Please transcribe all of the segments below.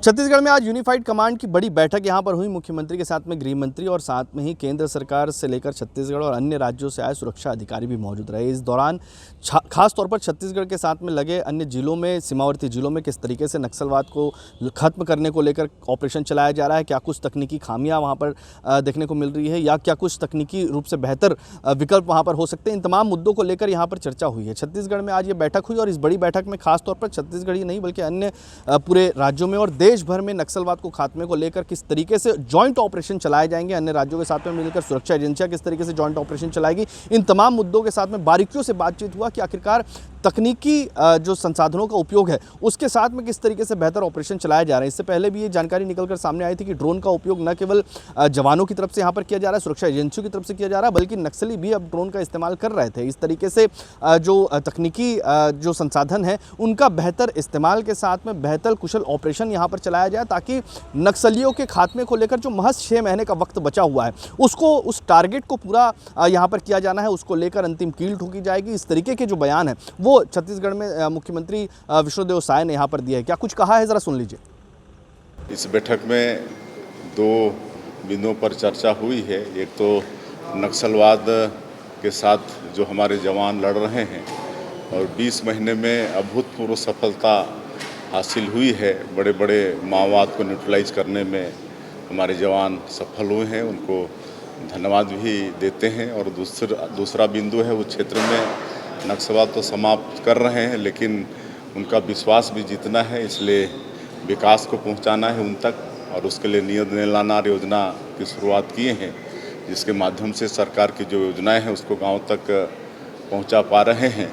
छत्तीसगढ़ में आज unified command की बड़ी बैठक यहां पर हुई। मुख्यमंत्री के साथ में गृह मंत्री और साथ में ही केंद्र सरकार से लेकर छत्तीसगढ़ और अन्य राज्यों से आए सुरक्षा अधिकारी भी मौजूद रहे। इस दौरान खास तौर पर छत्तीसगढ़ के साथ में लगे अन्य जिलों में, सीमावर्ती जिलों में किस तरीके से नक्सलवाद को खत्म करने को लेकर ऑपरेशन चलाया जा रहा है, क्या कुछ तकनीकी खामियां वहां पर देखने को मिल रही है या क्या कुछ तकनीकी रूप से बेहतर विकल्प वहां पर हो सकते हैं, इन तमाम मुद्दों को लेकर यहाँ पर चर्चा हुई है। छत्तीसगढ़ में आज ये बैठक हुई और इस बड़ी बैठक में खासतौर पर छत्तीसगढ़ ही नहीं बल्कि अन्य पूरे राज्यों में और देश भर में नक्सलवाद को खात्मे को लेकर किस तरीके से जॉइंट ऑपरेशन चलाए जाएंगे, अन्य राज्यों के साथ में मिलकर सुरक्षा एजेंसियां किस तरीके से जॉइंट ऑपरेशन चलाएगी, इन तमाम मुद्दों के साथ में बारीकियों से बातचीत हुआ कि आखिरकार तकनीकी जो संसाधनों का उपयोग है उसके साथ में किस तरीके से बेहतर ऑपरेशन चलाए जा रहे हैं। इससे पहले भी ये जानकारी निकलकर सामने आई थी कि ड्रोन का उपयोग न केवल जवानों की तरफ से यहाँ पर किया जा रहा है, सुरक्षा एजेंसियों की तरफ से किया जा रहा है, बल्कि नक्सली भी अब ड्रोन का इस्तेमाल कर रहे थे। इस तरीके से जो तकनीकी जो संसाधन है उनका बेहतर इस्तेमाल के साथ में बेहतर कुशल ऑपरेशन यहाँ पर चलाया जाए ताकि नक्सलियों के खात्मे को लेकर जो महज 6 महीने का वक्त बचा हुआ है उसको, उस टारगेट को पूरा यहाँ पर किया जाना है, उसको लेकर अंतिम कील ठोकी जाएगी। इस तरीके के जो बयान है वो छत्तीसगढ़ में मुख्यमंत्री विष्णुदेव साय ने यहाँ पर दिया है। क्या कुछ कहा है, जरा सुन लीजिए। इस बैठक में 2 बिंदुओं पर चर्चा हुई है। एक तो नक्सलवाद के साथ जो हमारे जवान लड़ रहे हैं और 20 महीने में अभूतपूर्व सफलता हासिल हुई है। बड़े बड़े माओवाद को न्यूट्रलाइज करने में हमारे जवान सफल हुए हैं, उनको धन्यवाद भी देते हैं। और दूसरा बिंदु है, उस क्षेत्र में नक्सलवाद तो समाप्त कर रहे हैं लेकिन उनका विश्वास भी जीतना है, इसलिए विकास को पहुंचाना है उन तक और उसके लिए नियत योजना की शुरुआत किए हैं, जिसके माध्यम से सरकार की जो योजनाएं हैं उसको गांव तक पहुंचा पा रहे हैं।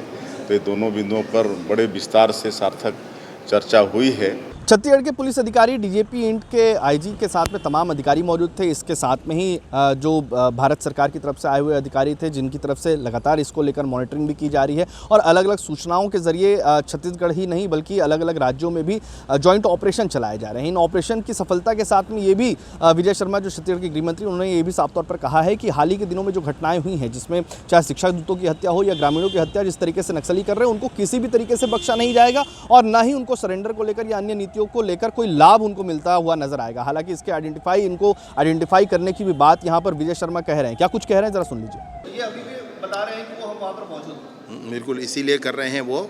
तो ये दोनों बिंदुओं पर बड़े विस्तार से सार्थक चर्चा हुई है। छत्तीसगढ़ के पुलिस अधिकारी, डीजीपी इंट के आईजी के साथ में तमाम अधिकारी मौजूद थे। इसके साथ में ही जो भारत सरकार की तरफ से आए हुए अधिकारी थे जिनकी तरफ से लगातार इसको लेकर मॉनिटरिंग भी की जा रही है और अलग अलग सूचनाओं के जरिए छत्तीसगढ़ ही नहीं बल्कि अलग अलग राज्यों में भी जॉइंट ऑपरेशन चलाए जा रहे हैं। इन ऑपरेशन की सफलता के साथ में ये भी विजय शर्मा जो छत्तीसगढ़ के गृह मंत्री, उन्होंने ये भी साफ तौर पर कहा है कि हाल ही के दिनों में जो घटनाएं हुई हैं जिसमें चाहे शिक्षक दूतों की हत्या हो या ग्रामीणों की हत्या, जिस तरीके से नक्सली कर रहे हैं उनको किसी भी तरीके से बख्शा नहीं जाएगा और ना ही उनको सरेंडर को लेकर या अन्य नीतियों को लेकर कोई लाभ उनको मिलता हुआ नजर आएगा। हालांकि इसके आइडेंटिफाई करने की भी बात यहां पर विजय शर्मा कह रहे हैं। क्या कुछ कह रहे हैं, जरा सुन लीजिए। ये अभी भी बता रहे हैं कि वो हम वहां पर मौजूद हैं। बिल्कुल इसीलिए कर रहे हैं वो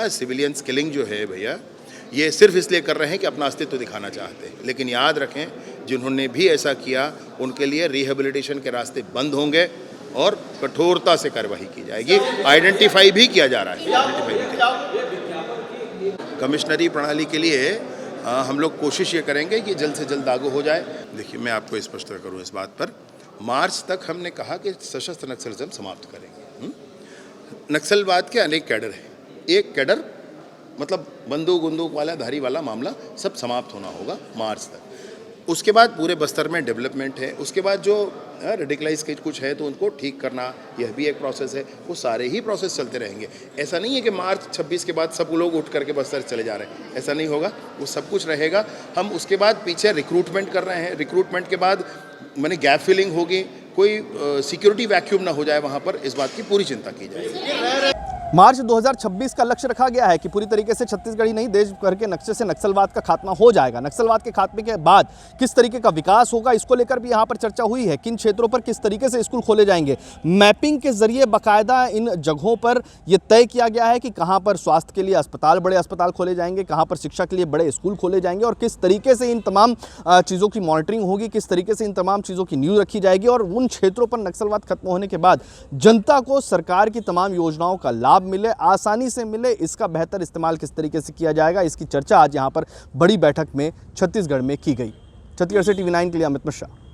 सिविलियंस किलिंग जो है भैया, ये सिर्फ इसलिए कर रहे हैं कि अपना अस्तित्व दिखाना चाहते हैं। लेकिन याद रखें, जिन्होंने भी ऐसा किया उनके लिए रिहेबिलिटेशन के रास्ते बंद होंगे और कठोरता से कार्रवाई की जाएगी। आइडेंटिफाई भी किया जा रहा है। कमिश्नरी प्रणाली के लिए हम लोग कोशिश ये करेंगे कि जल्द से जल्द लागू हो जाए। देखिए, मैं आपको स्पष्ट करूं इस बात पर, मार्च तक हमने कहा कि सशस्त्र नक्सलिज्म समाप्त करेंगे। नक्सलवाद के अनेक कैडर हैं, एक कैडर मतलब बंदूक वाला, धारी वाला मामला सब समाप्त होना होगा मार्च तक। उसके बाद पूरे बस्तर में डेवलपमेंट है, उसके बाद जो रेडिकलाइज के कुछ है तो उनको ठीक करना, यह भी एक प्रोसेस है। वो सारे ही प्रोसेस चलते रहेंगे। ऐसा नहीं है कि मार्च 26 के बाद सब लोग उठ करके बस्तर चले जा रहे हैं, ऐसा नहीं होगा। वो सब कुछ रहेगा। हम उसके बाद पीछे रिक्रूटमेंट कर रहे हैं। रिक्रूटमेंट के बाद मैंने गैप फिलिंग होगी, कोई सिक्योरिटी वैक्यूम ना हो जाए वहाँ पर, इस बात की पूरी चिंता की जाएगी। मार्च 2026 का लक्ष्य रखा गया है कि पूरी तरीके से छत्तीसगढ़ ही नहीं देश भर के नक्शे से नक्सलवाद का खात्मा हो जाएगा। नक्सलवाद के खात्मे के बाद किस तरीके का विकास होगा इसको लेकर भी यहाँ पर चर्चा हुई है। किन क्षेत्रों पर किस तरीके से स्कूल खोले जाएंगे, मैपिंग के जरिए बाकायदा इन जगहों पर यह तय किया गया है कि कहाँ पर स्वास्थ्य के लिए अस्पताल, बड़े अस्पताल खोले जाएंगे, कहाँ पर शिक्षा के लिए बड़े स्कूल खोले जाएंगे और किस तरीके से इन तमाम चीज़ों की मॉनिटरिंग होगी, किस तरीके से इन तमाम चीज़ों की नींव रखी जाएगी और उन क्षेत्रों पर नक्सलवाद खत्म होने के बाद जनता को सरकार की तमाम योजनाओं का लाभ मिले, आसानी से मिले, इसका बेहतर इस्तेमाल किस तरीके से किया जाएगा, इसकी चर्चा आज यहां पर बड़ी बैठक में छत्तीसगढ़ में की गई। छत्तीसगढ़ से TV9 के लिए अमित मिश्रा।